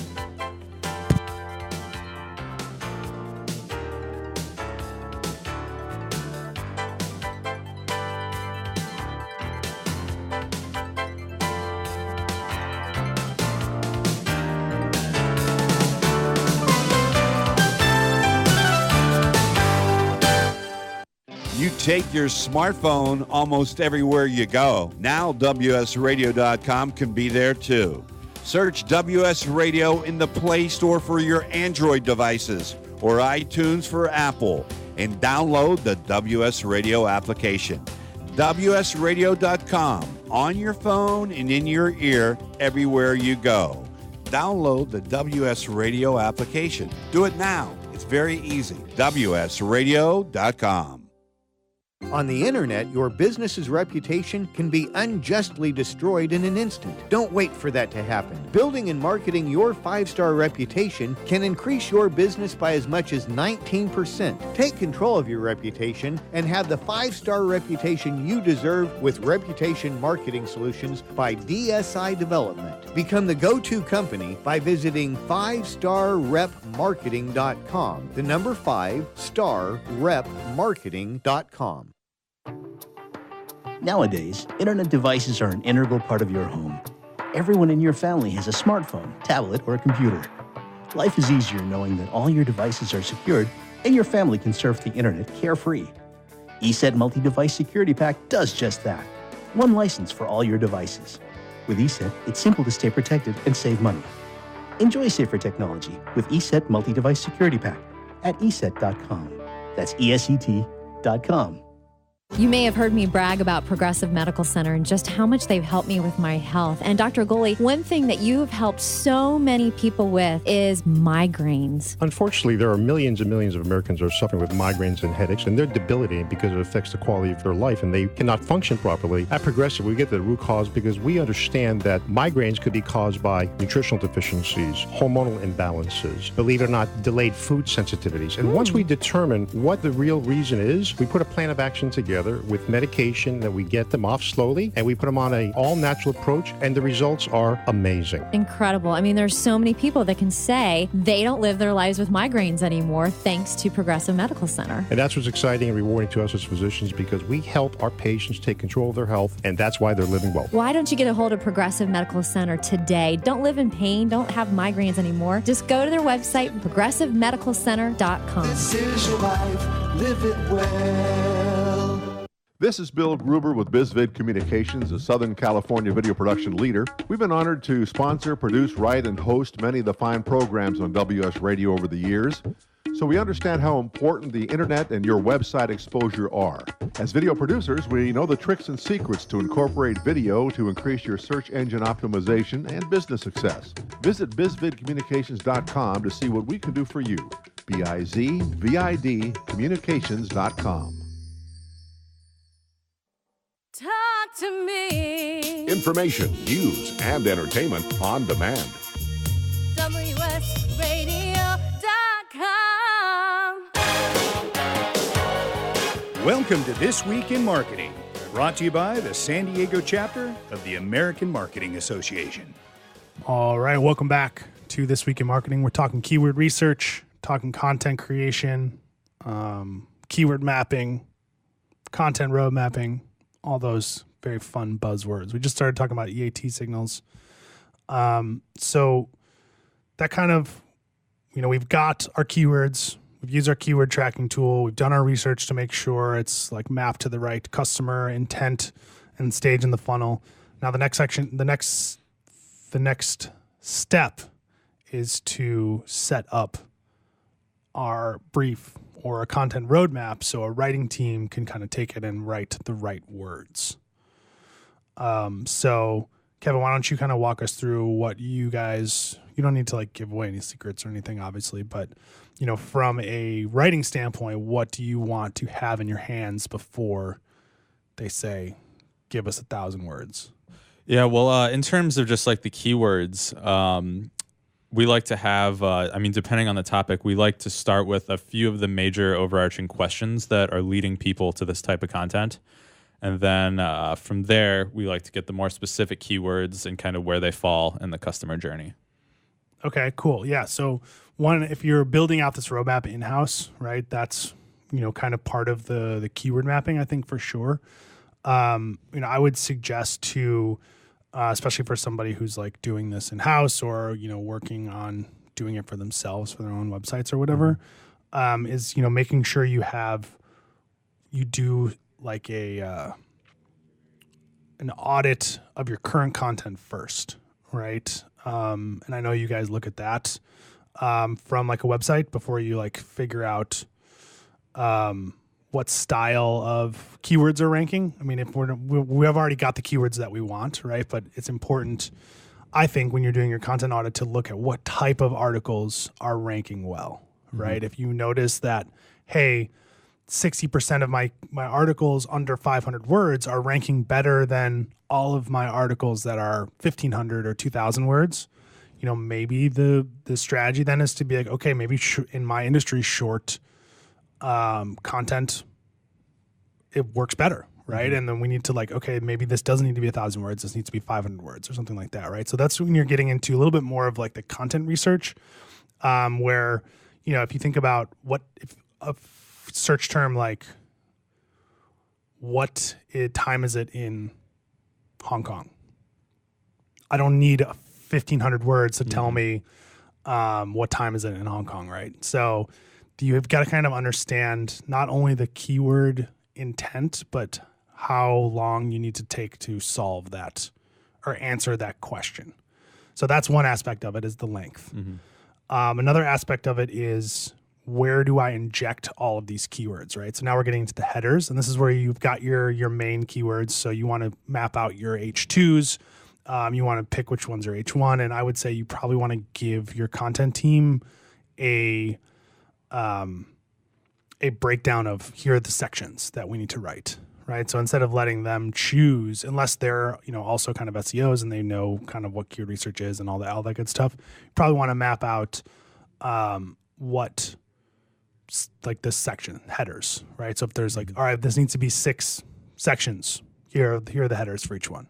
Speaker 11: You take your smartphone almost everywhere you go. Now WSRadio.com can be there too. Search WS Radio in the Play Store for your Android devices or iTunes for Apple, and download the WS Radio application. WSRadio.com, on your phone and in your ear everywhere you go. Download the WS Radio application. Do it now. It's very easy. WSRadio.com.
Speaker 20: On the internet, your business's reputation can be unjustly destroyed in an instant. Don't wait for that to happen. Building and marketing your 5-star reputation can increase your business by as much as 19%. Take control of your reputation and have the 5-star reputation you deserve with Reputation Marketing Solutions by DSI Development. Become the go-to company by visiting 5starrepmarketing.com. The number 5starrepmarketing.com.
Speaker 17: Nowadays, internet devices are an integral part of your home. Everyone in your family has a smartphone, tablet, or a computer. Life is easier knowing that all your devices are secured and your family can surf the internet carefree. ESET Multi-Device Security Pack does just that. One license for all your devices. With ESET, it's simple to stay protected and save money. Enjoy safer technology with ESET Multi-Device Security Pack at ESET.com. That's ESET.com.
Speaker 21: You may have heard me brag about Progressive Medical Center and just how much they've helped me with my health. And Dr. Goley, one thing that you've helped so many people with is migraines.
Speaker 22: Unfortunately, there are millions and millions of Americans who are suffering with migraines and headaches, and they're debilitating because it affects the quality of their life, and they cannot function properly. At Progressive, we get the root cause because we understand that migraines could be caused by nutritional deficiencies, hormonal imbalances, believe it or not, delayed food sensitivities. And once we determine what the real reason is, we put a plan of action together with medication that we get them off slowly, and we put them on an all-natural approach, and the results are amazing.
Speaker 21: Incredible. I mean, there's so many people that can say they don't live their lives with migraines anymore thanks to Progressive Medical Center.
Speaker 22: And that's what's exciting and rewarding to us as physicians, because we help our patients take control of their health, and that's why they're living well.
Speaker 21: Why don't you get a hold of Progressive Medical Center today? Don't live in pain. Don't have migraines anymore. Just go to their website, progressivemedicalcenter.com.
Speaker 23: This is your life. Live it well.
Speaker 14: This is Bill Gruber with BizVid Communications, a Southern California video production leader. We've been honored to sponsor, produce, write, and host many of the fine programs on WS Radio over the years. So we understand how important the internet and your website exposure are. As video producers, we know the tricks and secrets to incorporate video to increase your search engine optimization and business success. Visit bizvidcommunications.com to see what we can do for you. BIZVID communications.com.
Speaker 13: Talk to me.
Speaker 14: Information, news, and entertainment on demand.
Speaker 13: WSRadio.com.
Speaker 3: Welcome to This Week in Marketing, brought to you by the San Diego chapter of the American Marketing Association.
Speaker 4: All right, welcome back to This Week in Marketing. We're talking keyword research, talking content creation, keyword mapping, content road mapping, all those very fun buzzwords. We just started talking about EAT signals. So that kind of, we've got our keywords. We've used our keyword tracking tool. We've done our research to make sure it's like mapped to the right customer intent and stage in the funnel. Now the next section, the next step is to set up our brief or a content roadmap so a writing team can kind of take it and write the right words. So Kevin, why don't you kind of walk us through what you don't need to like give away any secrets or anything, obviously, but from a writing standpoint, what do you want to have in your hands before they say, give us 1,000 words?
Speaker 5: Yeah, well, in terms of just like the keywords, we like to have, depending on the topic, we like to start with a few of the major overarching questions that are leading people to this type of content. And then from there, we like to get the more specific keywords and kind of where they fall in the customer journey.
Speaker 4: Okay, cool. Yeah. So one, if you're building out this roadmap in-house, right, that's, kind of part of the keyword mapping, I think, for sure. I would suggest to, especially for somebody who's like doing this in-house or, working on doing it for themselves for their own websites or whatever, is, making sure you do like an audit of your current content first, right? And I know you guys look at that from like a website before you like figure out what style of keywords are ranking. I mean, if we have already got the keywords that we want, right? But it's important, I think, when you're doing your content audit to look at what type of articles are ranking well, right? If you notice that, hey, 60% of my articles under 500 words are ranking better than all of my articles that are 1,500 or 2,000 words, maybe the strategy then is to be like, okay, maybe in my industry, short content, it works better, right? And then we need to like, okay, maybe this doesn't need to be 1,000 words. This needs to be 500 words or something like that, right? So that's when you're getting into a little bit more of like the content research, where, if you think about if a search term like time is it in Hong Kong? I don't need 1,500 words to tell me what time is it in Hong Kong, right? So you've got to kind of understand not only the keyword intent, but how long you need to take to solve that or answer that question. So that's one aspect of it, is the length. Another aspect of it is, where do I inject all of these keywords, right? So now we're getting into the headers, and this is where you've got your main keywords. So you want to map out your H2s. You want to pick which ones are H1, and I would say you probably want to give your content team a breakdown of, here are the sections that we need to write, right? So instead of letting them choose, unless they're also kind of SEOs and they know kind of what keyword research is and all that good stuff, you probably want to map out what like this section headers, right? So if there's like, all right, this needs to be 6 sections. Here are the headers for each one.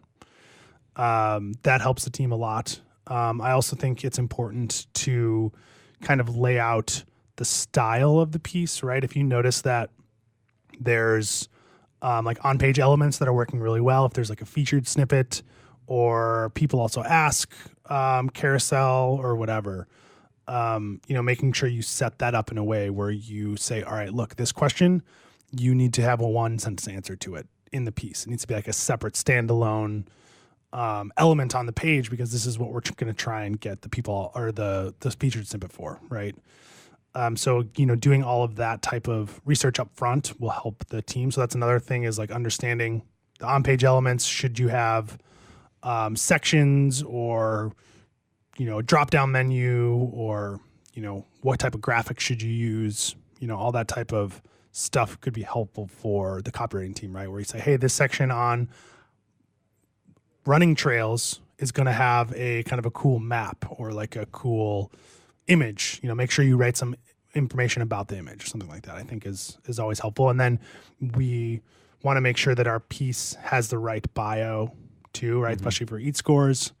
Speaker 4: That helps the team a lot. I also think it's important to kind of lay out the style of the piece, right? If you notice that there's like on-page elements that are working really well, if there's like a featured snippet or people also ask carousel or whatever, making sure you set that up in a way where you say, all right, look, this question, you need to have a 1-sentence answer to it. in the piece. It needs to be like a separate standalone element on the page, because this is what we're going to try and get the people or the featured snippet for, right? So, doing all of that type of research up front will help the team. So that's another thing, is like understanding the on-page elements. Should you have sections or, a drop-down menu, or, what type of graphics should you use? All that type of stuff could be helpful for the copywriting team, right? Where you say, hey, this section on running trails is going to have a kind of a cool map or like a cool image. Make sure you write some information about the image or something like that, I think is always helpful. And then we want to make sure that our piece has the right bio too, right? Especially for EAT scores.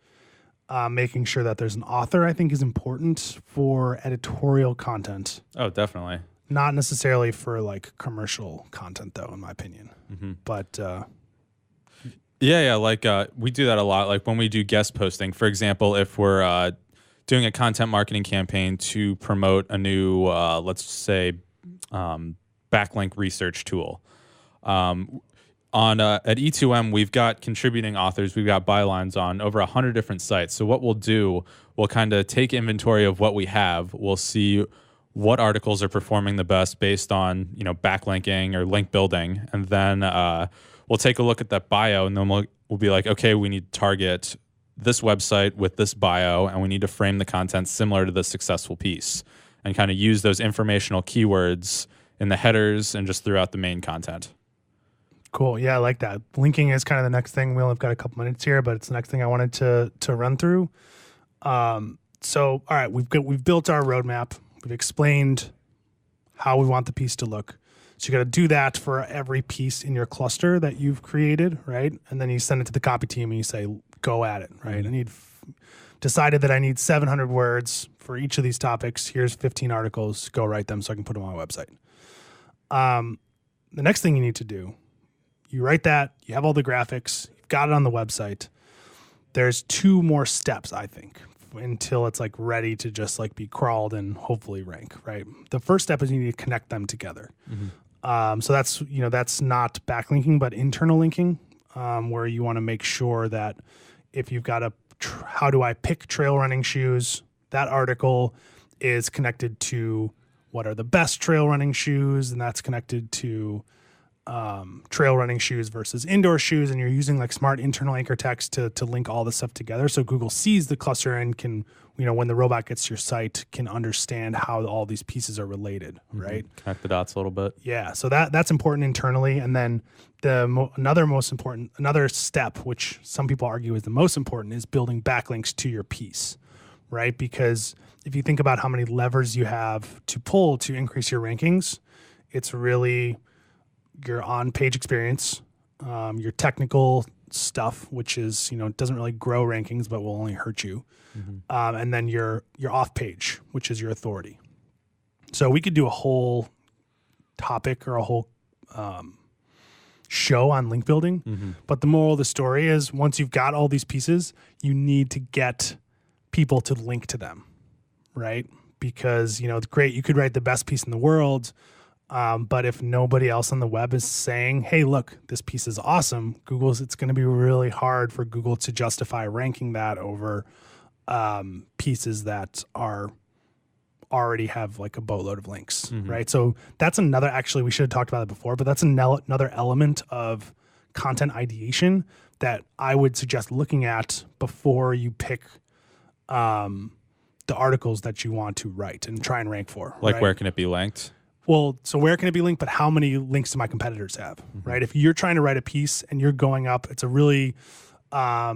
Speaker 4: Making sure that there's an author, I think, is important for editorial content.
Speaker 5: Oh, definitely.
Speaker 4: Not necessarily for like commercial content, though, in my opinion. But
Speaker 5: yeah, like we do that a lot. Like when we do guest posting, for example, if we're doing a content marketing campaign to promote a new, let's say, backlink research tool. At E2M, we've got contributing authors. We've got bylines on over 100 different sites. So what we'll do, we'll kind of take inventory of what we have. We'll see what articles are performing the best based on, backlinking or link building. And then we'll take a look at that bio, and then we'll be like, okay, we need to target this website with this bio, and we need to frame the content similar to the successful piece, and kind of use those informational keywords in the headers and just throughout the main content.
Speaker 4: Cool. Yeah, I like that. Linking is kind of the next thing. We only have got a couple minutes here, but it's the next thing I wanted to run through. So, all right, we've built our roadmap. We've explained how we want the piece to look. So you got to do that for every piece in your cluster that you've created, right? And then you send it to the copy team and you say, go at it, right? I decided that I need 700 words for each of these topics. Here's 15 articles. Go write them so I can put them on my website. The next thing you need to do, you write that, you have all the graphics, you've got it on the website. There's 2 more steps, I think, until it's like ready to just like be crawled and hopefully rank, right? The first step is you need to connect them together. So that's not backlinking, but internal linking, where you want to make sure that if you've got how do I pick trail running shoes, that article is connected to what are the best trail running shoes, and that's connected to trail running shoes versus indoor shoes, and you're using like smart internal anchor text to link all this stuff together, so Google sees the cluster and can, when the robot gets to your site, can understand how all these pieces are related, right?
Speaker 5: Connect the dots a little bit.
Speaker 4: Yeah, so that's important internally. And then another step, which some people argue is the most important, is building backlinks to your piece, right? Because if you think about how many levers you have to pull to increase your rankings, it's really your on-page experience, your technical stuff, which is, doesn't really grow rankings, but will only hurt you. And then your off-page, which is your authority. So we could do a whole topic or a whole show on link building. But the moral of the story is, once you've got all these pieces, you need to get people to link to them, right? Because, it's great. You could write the best piece in the world, but if nobody else on the web is saying, hey, look, this piece is awesome, it's going to be really hard for Google to justify ranking that over pieces that already have like a boatload of links, right? So that's actually, we should have talked about it before, but that's another element of content ideation that I would suggest looking at before you pick the articles that you want to write and try and rank for.
Speaker 5: Like,
Speaker 4: right?
Speaker 5: where can it be linked?
Speaker 4: Well, so where can it be linked, but how many links do my competitors have, right? If you're trying to write a piece and you're going up, it's a really high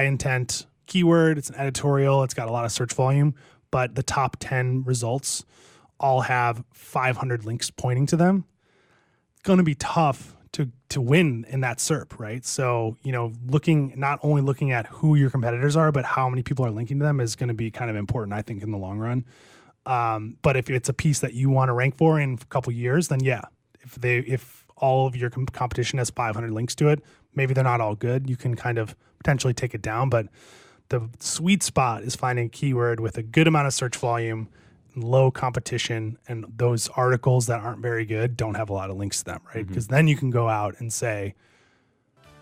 Speaker 4: intent keyword. It's an editorial. It's got a lot of search volume, but the top 10 results all have 500 links pointing to them. It's going to be tough to win in that SERP, right? So, not only looking at who your competitors are, but how many people are linking to them is going to be kind of important, I think, in the long run. But if it's a piece that you want to rank for in a couple years, then yeah, if all of your competition has 500 links to it, maybe they're not all good. You can kind of potentially take it down, but the sweet spot is finding a keyword with a good amount of search volume low competition, and those articles that aren't very good don't have a lot of links to them, right? Because then you can go out and say,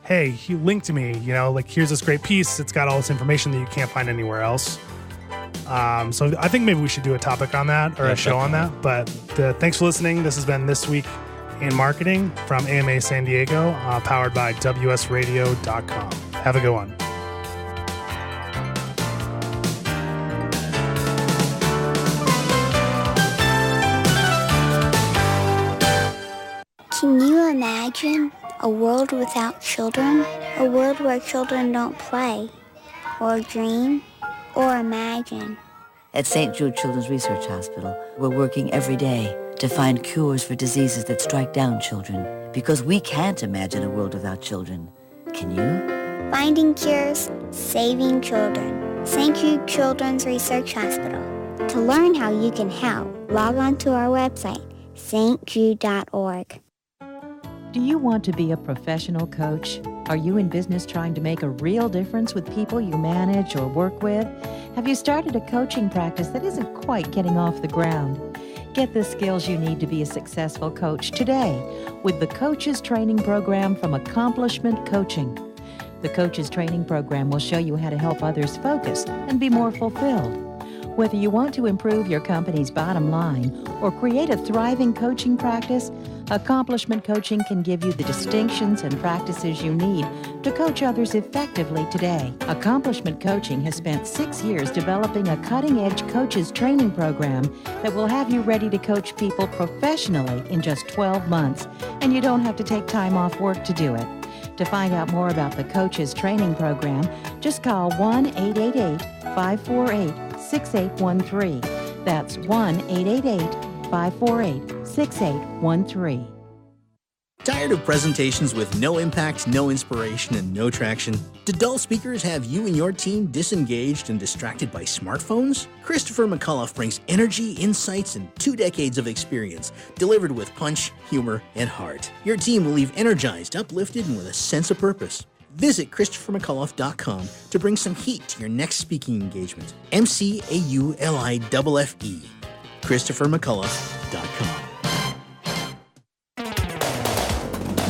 Speaker 4: hey, he linked to me, like here's this great piece. It's got all this information that you can't find anywhere else. So I think maybe we should do a topic on that or a show on that. But thanks for listening. This has been This Week in Marketing from AMA San Diego, powered by WSRadio.com. Have a good one.
Speaker 15: Can you imagine a world without children? A world where children don't play, or dream, or imagine?
Speaker 16: At St. Jude Children's Research Hospital, we're working every day to find cures for diseases that strike down children, because we can't imagine a world without children. Can you?
Speaker 15: Finding cures, saving children. St. Jude Children's Research Hospital. To learn how you can help, log on to our website, stjude.org.
Speaker 19: Do you want to be a professional coach? Are you in business trying to make a real difference with people you manage or work with? Have you started a coaching practice that isn't quite getting off the ground? Get the skills you need to be a successful coach today with the Coaches Training Program from Accomplishment Coaching. The Coaches Training Program will show you how to help others focus and be more fulfilled. Whether you want to improve your company's bottom line or create a thriving coaching practice, Accomplishment Coaching can give you the distinctions and practices you need to coach others effectively today. Accomplishment Coaching has spent 6 years developing a cutting-edge coaches training program that will have you ready to coach people professionally in just 12 months, and you don't have to take time off work to do it. To find out more about the Coaches Training Program, just call 1-888-548-6813. That's 1-888-548-6813.
Speaker 17: Tired of presentations with no impact, no inspiration, and no traction? Do dull speakers have you and your team disengaged and distracted by smartphones? Christopher McCullough brings energy, insights, and 2 decades of experience, delivered with punch, humor, and heart. Your team will leave energized, uplifted, and with a sense of purpose. Visit ChristopherMcCullough.com to bring some heat to your next speaking engagement. McCulloughe. ChristopherMcCullough.com.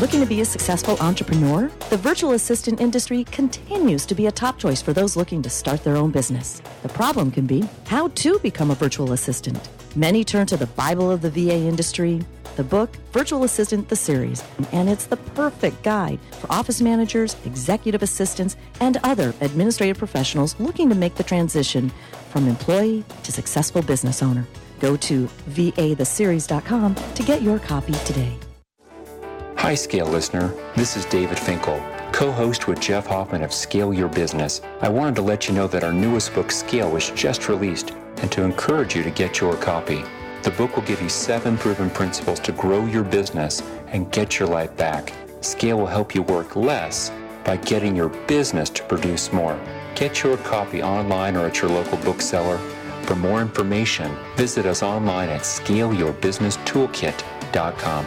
Speaker 1: Looking to be a successful entrepreneur? The virtual assistant industry continues to be a top choice for those looking to start their own business. The problem can be how to become a virtual assistant. Many turn to the Bible of the VA industry, the book Virtual Assistant the Series, and it's the perfect guide for office managers, executive assistants, and other administrative professionals looking to make the transition from employee to successful business owner. Go to vatheseries.com to get your copy today.
Speaker 6: Hi, Scale listener. This is David Finkel, co-host with Jeff Hoffman of Scale Your Business. I wanted to let you know that our newest book, Scale, was just released, and to encourage you to get your copy. The book will give you 7 proven principles to grow your business and get your life back. Scale will help you work less by getting your business to produce more. Get your copy online or at your local bookseller. For more information, visit us online at scaleyourbusinesstoolkit.com.